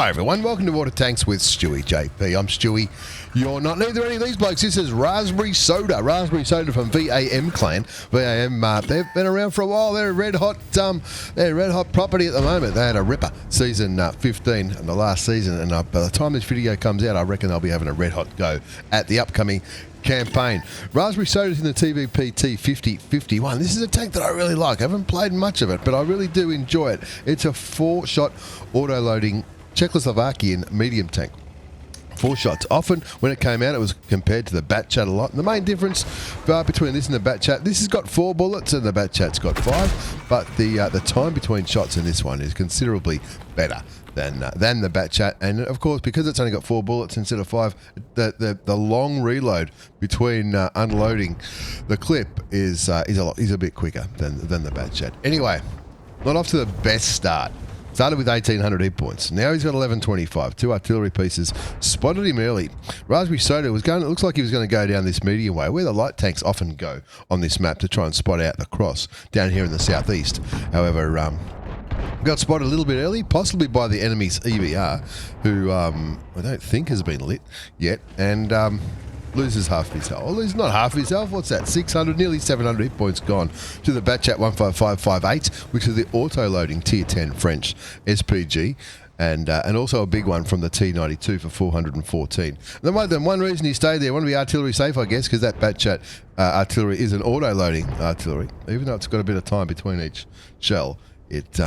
Hi everyone, welcome to Water Tanks with stewiejp. I'm Stewie. You're not neither any of these blokes. This is RaspberrySoda. RaspberrySoda from VAM Clan. VAM, they've been around for a while. They're a red hot property at the moment. They had a ripper season 15 in the last season, and by the time this video comes out, I reckon they'll be having a red hot go at the upcoming campaign. RaspberrySoda is in the TVP T50 51. This is a tank that I really like. I haven't played much of it, but I really do enjoy it. It's a 4-shot auto-loading Czechoslovakian medium tank. 4 shots. Often when it came out, it was compared to the Batchat a lot. And the main difference between this and the Batchat, this has got 4 bullets and the Batchat's got 5, but the time between shots in this one is considerably better than the Batchat. And of course, because it's only got 4 bullets instead of 5, the long reload between unloading the clip is a bit quicker than the Batchat. Anyway, not off to the best start. Started with 1,800 hit points. Now he's got 1,125. 2 artillery pieces. Spotted him early. RaspberrySoda was going. It looks like he was going to go down this medium way, where the light tanks often go on this map to try and spot out the cross down here in the southeast. However, got spotted a little bit early, possibly by the enemy's EBR, who I don't think has been lit yet, and loses half his health. Well, he's not half his health. What's that? 600, nearly 700 hit points gone to the Batchat 15558, which is the auto-loading Tier 10 French SPG, and also a big one from the T92 for 414. The one reason he stayed there, want to be artillery safe, I guess, because that Batchat artillery is an auto-loading artillery. Even though it's got a bit of time between each shell, it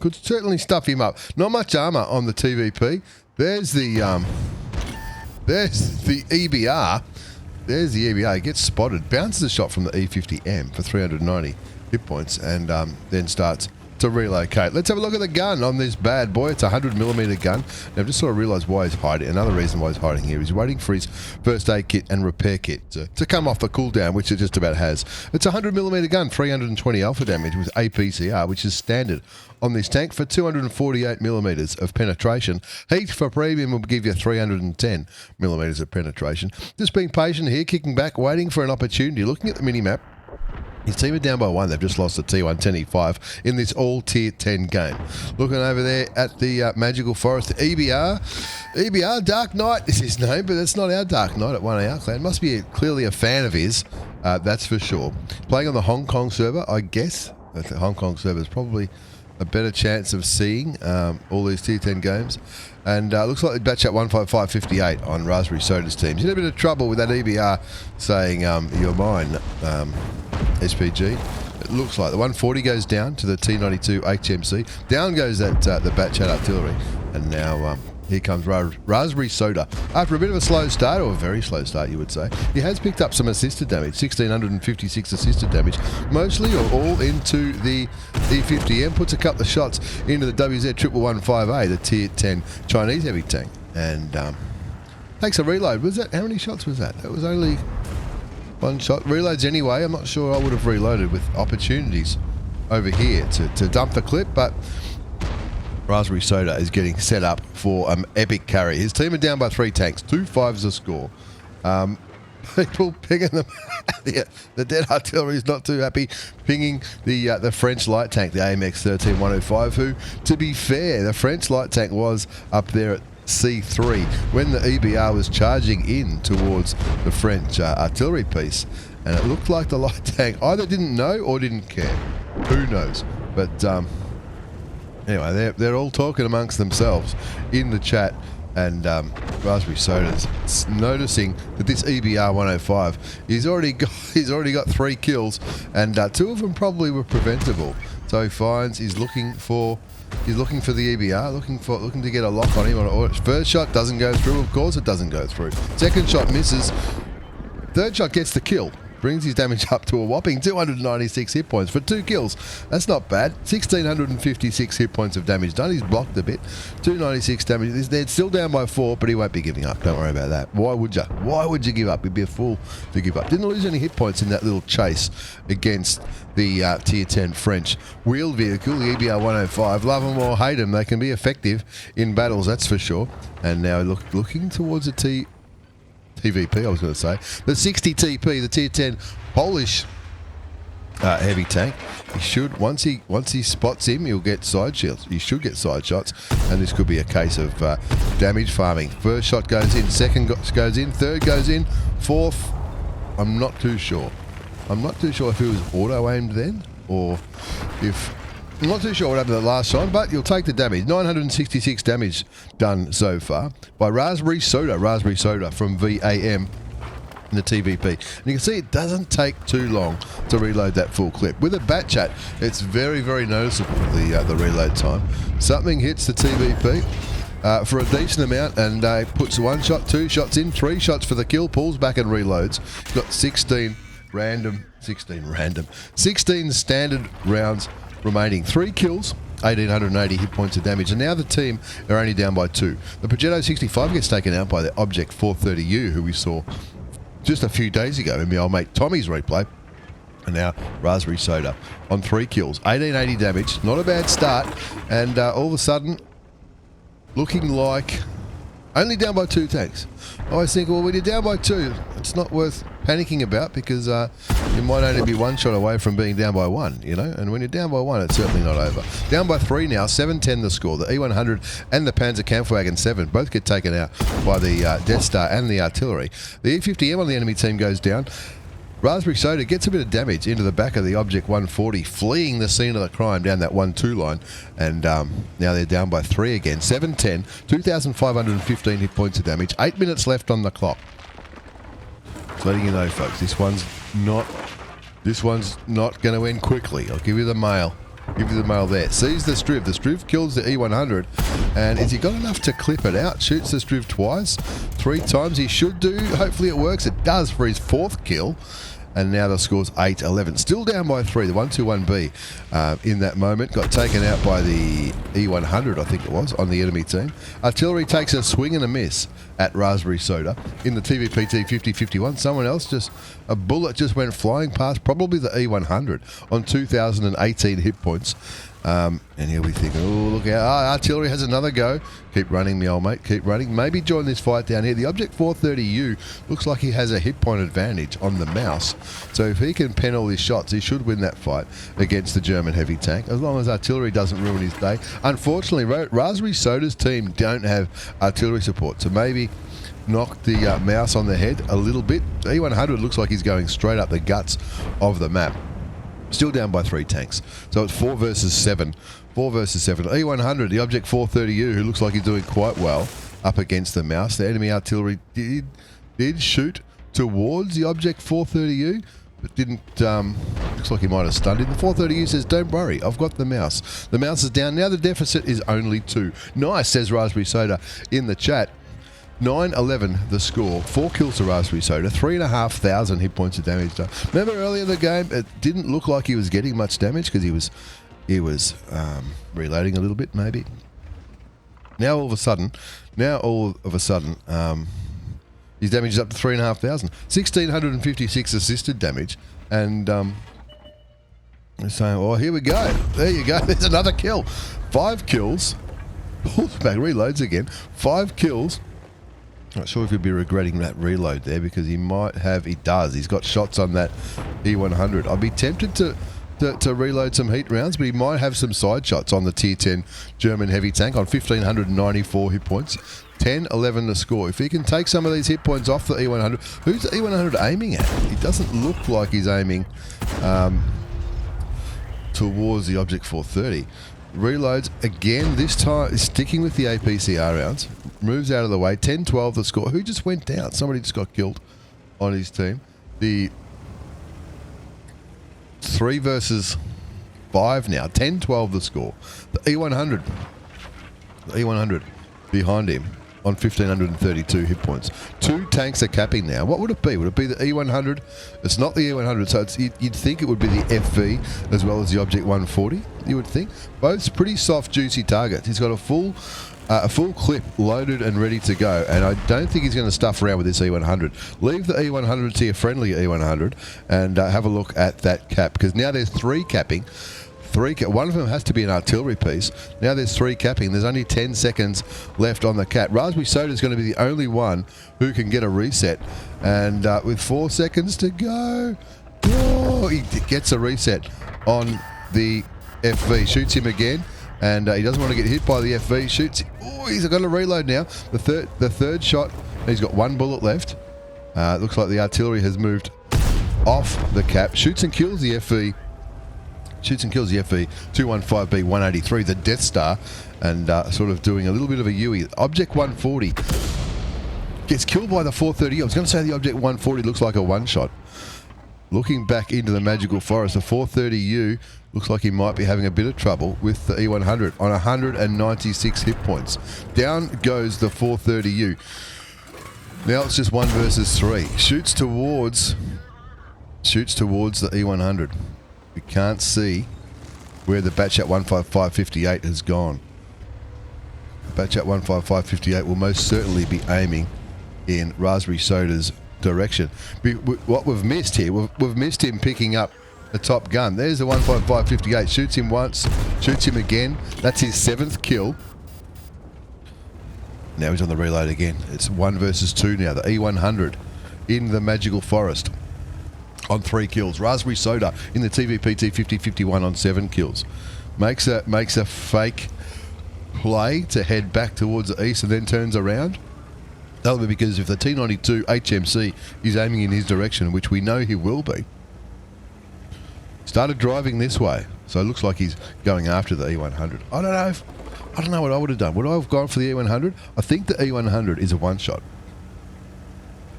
could certainly stuff him up. Not much armor on the TVP. There's the EBR. There's the EBR. He gets spotted. Bounces a shot from the E50M for 390 hit points, and then starts to relocate. Let's have a look at the gun on this bad boy. It's a 100mm gun. Now, I've just sort of realised why he's hiding. Another reason why he's hiding here is waiting for his first aid kit and repair kit to come off the cooldown, which it just about has. It's a 100mm gun, 320 alpha damage with APCR, which is standard on this tank for 248mm of penetration. Heat for premium will give you 310mm of penetration. Just being patient here, kicking back, waiting for an opportunity, looking at the mini-map. His team are down by 1. They've just lost the T1 10E5 in this all Tier 10 game. Looking over there at the Magical Forest, EBR Dark Knight is his name, but it's not our Dark Knight at one of our clan. Must be clearly a fan of his, that's for sure. Playing on the Hong Kong server, I guess. The Hong Kong server is probably a better chance of seeing all these Tier 10 games. And looks like the Batchat 15558 on RaspberrySoda's team. He's in a bit of trouble with that EBR saying, you're mine, SPG. It looks like the 140 goes down to the T92 HMC. Down goes that the Batchat artillery. And now here comes RaspberrySoda. After a bit of a slow start, or a very slow start you would say, he has picked up some assisted damage, 1,656 assisted damage, mostly or all into the E50M, puts a couple of shots into the WZ11158, the Tier 10 Chinese heavy tank, and takes a reload. Was that, how many shots was that? That was only 1 shot. Reloads anyway. I'm not sure I would have reloaded with opportunities over here to dump the clip, but RaspberrySoda is getting set up for an epic carry. His team are down by 3 tanks, 2 5s a score. People pinging them. The dead artillery is not too happy. Pinging the French light tank, the AMX 13105, who, to be fair, the French light tank was up there at C3 when the EBR was charging in towards the French artillery piece, and it looked like the light tank either didn't know or didn't care. Who knows? But anyway, they're all talking amongst themselves in the chat, and RaspberrySoda's noticing that this EBR 105, he's already got 3 kills, and 2 of them probably were preventable. So he finds he's looking for the EBR, looking to get a lock on him. First shot doesn't go through. Of course, it doesn't go through. Second shot misses. Third shot gets the kill. Brings his damage up to a whopping 296 hit points for 2 kills. That's not bad. 1,656 hit points of damage done. He's blocked a bit. 296 damage. They're still down by 4, but he won't be giving up. Don't worry about that. Why would you? Why would you give up? You'd be a fool to give up. Didn't lose any hit points in that little chase against the Tier 10 French wheeled vehicle, the EBR 105. Love them or hate them, they can be effective in battles, that's for sure. And now looking towards a TVP, I was going to say. The 60 TP, the Tier 10 Polish heavy tank. He should, once he spots him, he'll get side shields. He should get side shots, and this could be a case of damage farming. First shot goes in, second goes in, third goes in, fourth, I'm not too sure. I'm not too sure if he was auto-aimed then, or if... I'm not too sure what happened the last time, but you'll take the damage. 966 damage done so far by RaspberrySoda from VAM in the TVP. And you can see it doesn't take too long to reload that full clip. With a bat chat, it's very, very noticeable, the reload time. Something hits the TVP for a decent amount, and puts one shot, two shots in, three shots for the kill, pulls back and reloads. Got 16 standard rounds remaining. 3 kills, 1,880 hit points of damage, and now the team are only down by 2. The Progetto 65 gets taken out by the Object 430U, who we saw just a few days ago in my old mate Tommy's replay, and now RaspberrySoda on 3 kills, 1,880 damage, not a bad start, and all of a sudden, looking like only down by 2 tanks. I always think, well, when you're down by 2, it's not worth panicking about, because you might only be 1 shot away from being down by 1, you know, and when you're down by 1, it's certainly not over. Down by 3 now, 710 the score. The E100 and the Panzer Kampfwagen 7 both get taken out by the Death Star and the artillery. The E50M on the enemy team goes down. RaspberrySoda gets a bit of damage into the back of the Object 140, fleeing the scene of the crime down that 1-2 line, and now they're down by 3 again. 710, 2,515 hit points of damage, 8 minutes left on the clock. Just letting you know, folks, this one's not going to end quickly. I'll give you the mail. Give you the mail there. Sees the Striv. The Striv kills the E100, and has he got enough to clip it out? Shoots the Striv twice, 3 times. He should do. Hopefully it works. It does for his 4th kill. And now the score's 8-11. Still down by 3. The 121B in that moment got taken out by the E100, I think it was, on the enemy team. Artillery takes a swing and a miss at RaspberrySoda in the TVP T50-51. Someone else a bullet just went flying past, probably the E100 on 2,018 hit points. And he'll be thinking, oh, look out. Artillery has another go. Keep running, me old mate. Keep running. Maybe join this fight down here. The Object 430U looks like he has a hit point advantage on the mouse. So if he can pen all his shots, he should win that fight against the German heavy tank, as long as artillery doesn't ruin his day. Unfortunately, RaspberrySoda's team don't have artillery support, so maybe knock the mouse on the head a little bit. The E100 looks like he's going straight up the guts of the map. Still down by 3 tanks. So it's 4 versus 7. 4 versus 7. E100, the Object 430U, who looks like he's doing quite well up against the mouse. The enemy artillery did shoot towards the Object 430U, but didn't... looks like he might have stunned him. The 430U says, don't worry, I've got the mouse. The mouse is down. Now the deficit is only 2. Nice, says RaspberrySoda in the chat. 9-11 the score, 4 kills to RaspberrySoda, 3,500 hit points of damage done. Remember earlier in the game, it didn't look like he was getting much damage because he was reloading a little bit, maybe. Now all of a sudden, his damage is up to 3,500. 1,656 assisted damage, and they're saying, oh, here we go. There you go. There's another kill. 5 kills. Pulls back, reloads again. 5 kills. Not sure if he'll be regretting that reload there, because he might have. He does. He's got shots on that E100. I'd be tempted to reload some heat rounds, but he might have some side shots on the Tier 10 German heavy tank on 1,594 hit points. 10-11 the score. If he can take some of these hit points off the E100, who's the E100 aiming at? He doesn't look like he's aiming towards the Object 430. Reloads again, this time sticking with the APCR rounds. Moves out of the way. 10-12 the score. Who just went down? Somebody just got killed on his team. The 3 versus 5 now. 10-12 the score. The E100 behind him on 1,532 hit points. 2 tanks are capping now. What would it be? Would it be the E100? It's not the E100, so you'd think it would be the FV as well as the Object 140, you would think. Both pretty soft, juicy targets. He's got a full clip loaded and ready to go, and I don't think he's going to stuff around with this E100. Leave the E100 to your friendly E100 and have a look at that cap, because now there's 3 capping. One of them has to be an artillery piece. Now there's 3 capping. There's only 10 seconds left on the cap. RaspberrySoda is going to be the only one who can get a reset. And with 4 seconds to go, Oh, he gets a reset on the FV. Shoots him again, and he doesn't want to get hit by the FV. Shoots. Oh, he's got to reload now. The third shot. He's got one bullet left. It looks like the artillery has moved off the cap. Shoots and kills the FV. Shoots and kills the FV 215B 183, the Death Star, and sort of doing a little bit of a UE. Object 140 gets killed by the 430. I was going to say the Object 140 looks like a one-shot. Looking back into the magical forest, the 430U looks like he might be having a bit of trouble with the E100 on 196 hit points. Down goes the 430U. Now it's just 1 versus 3. Shoots towards the E100. We can't see where the Batchat 15558 has gone. The Batchat 15558 will most certainly be aiming in RaspberrySoda's direction. What we've missed here, we've missed him picking up the top gun. There's the 15558. Shoots him once, shoots him again. That's his 7th kill. Now he's on the reload again. It's 1 versus 2 now. The E100 in the magical forest on 3 kills. RaspberrySoda in the TVP T50 51 on 7 kills. Makes a fake play to head back towards the east and then turns around. That'll be because if the T92 HMC is aiming in his direction, which we know he will be, started driving this way. So it looks like he's going after the E100. I don't know what I would have done. Would I have gone for the E100? I think the E100 is a one-shot.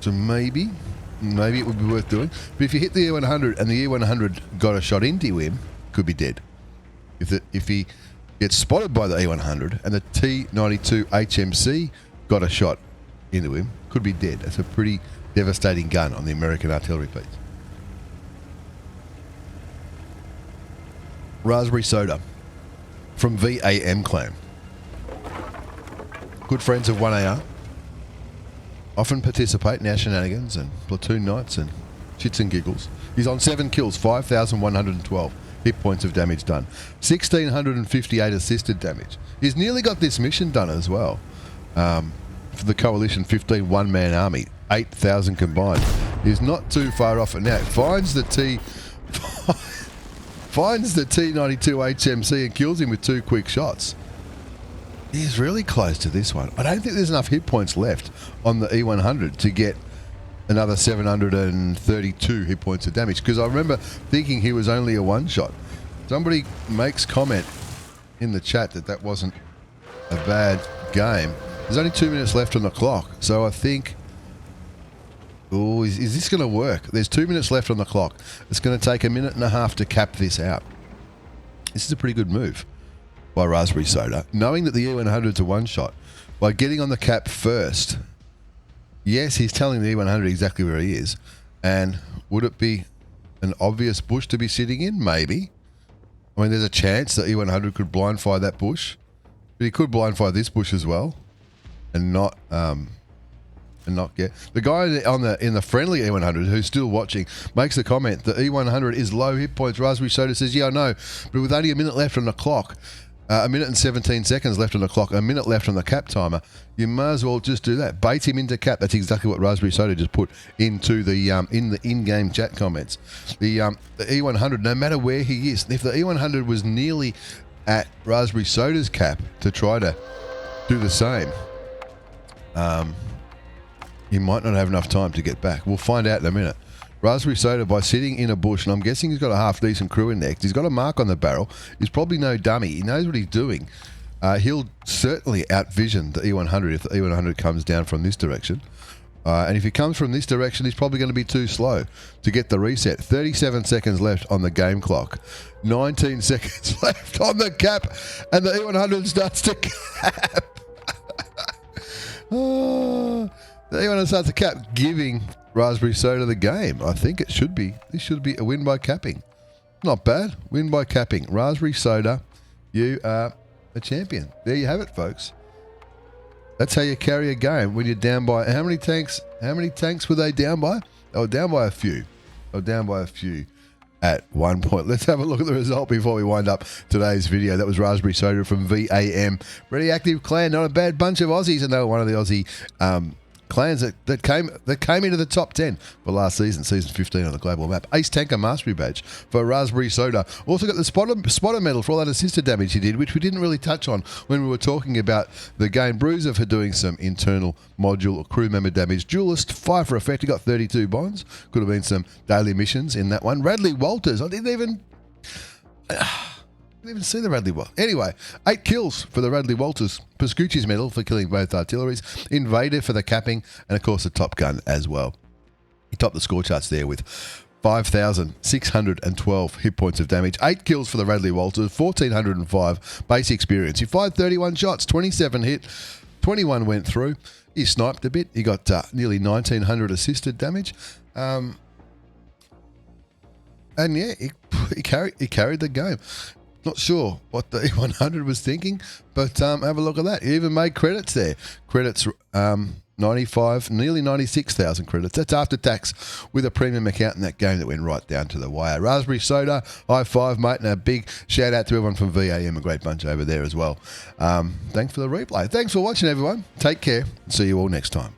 So maybe it would be worth doing. But if you hit the E100 and the E100 got a shot into him, could be dead. If he gets spotted by the E100 and the T92 HMC got a shot into him, could be dead. That's a pretty devastating gun on the American artillery piece. RaspberrySoda from VAM Clan. Good friends of 1AR. Often participate in our shenanigans and platoon nights and shits and giggles. He's on 7 kills, 5,112 hit points of damage done. 1,658 assisted damage. He's nearly got this mission done as well. For the Coalition 15 one-man army, 8,000 combined. He's not too far off it now. Finds the T92 HMC and kills him with 2 quick shots. He's really close to this one. I don't think there's enough hit points left on the E100 to get another 732 hit points of damage, because I remember thinking he was only a one-shot. Somebody makes comment in the chat that wasn't a bad game. There's only 2 minutes left on the clock, so I think... Oh, is this going to work? There's 2 minutes left on the clock. It's going to take 1.5 minutes to cap this out. This is a pretty good move by RaspberrySoda, knowing that the E100's a one-shot. By getting on the cap first, yes, he's telling the E100 exactly where he is. And would it be an obvious bush to be sitting in? Maybe. I mean, there's a chance that E100 could blind fire that bush, but he could blind fire this bush as well, and not get the guy in the friendly E100 who's still watching makes the comment the E100 is low hit points. RaspberrySoda says, yeah, I know, but with only 1 minute left on the clock, 1 minute and 17 seconds left on the clock, 1 minute left on the cap timer, you may as well just do that. Bait him into cap. That's exactly what RaspberrySoda just put into the in-game chat comments. The E100, no matter where he is, if the E100 was nearly at RaspberrySoda's cap to try to do the same, he might not have enough time to get back. We'll find out in a minute. RaspberrySoda, by sitting in a bush, and I'm guessing he's got a half-decent crew in there, he's got a mark on the barrel. He's probably no dummy. He knows what he's doing. He'll certainly outvision the E100 if the E100 comes down from this direction. And if he comes from this direction, he's probably going to be too slow to get the reset. 37 seconds left on the game clock. 19 seconds left on the cap, and the E100 starts to cap. The E100 starts to cap, giving RaspberrySoda the game. I think this should be a win by capping. Not bad. Win by capping. RaspberrySoda, you are a champion. There you have it, folks. That's how you carry a game when you're down by... How many tanks were they down by? They were down by a few. At one point. Let's have a look at the result before we wind up today's video. That was RaspberrySoda from VAM. Pretty active clan. Not a bad bunch of Aussies. And they were one of the Aussie clans that came into the top 10 for last season, season 15 on the global map. Ace Tanker Mastery Badge for RaspberrySoda. Also got the spotter medal for all that assisted damage he did, which we didn't really touch on when we were talking about the game. Bruiser for doing some internal module or crew member damage. Duelist, 5 for effect. He got 32 bonds. Could have been some daily missions in that one. Radley Walters, I didn't even see the Radley Walters. Anyway, 8 kills for the Radley Walters. Pascucci's medal for killing both artilleries. Invader for the capping. And, of course, the Top Gun as well. He topped the score charts there with 5,612 hit points of damage. 8 kills for the Radley Walters. 1,405 base experience. He fired 31 shots. 27 hit. 21 went through. He sniped a bit. He got nearly 1,900 assisted damage. And, yeah, he carried the game. Not sure what the E100 was thinking, but have a look at that. He even made credits there. Credits, 95, nearly 96,000 credits. That's after tax with a premium account in that game that went right down to the wire. RaspberrySoda, high five, mate, and a big shout out to everyone from VAM, a great bunch over there as well. Thanks for the replay. Thanks for watching, everyone. Take care. See you all next time.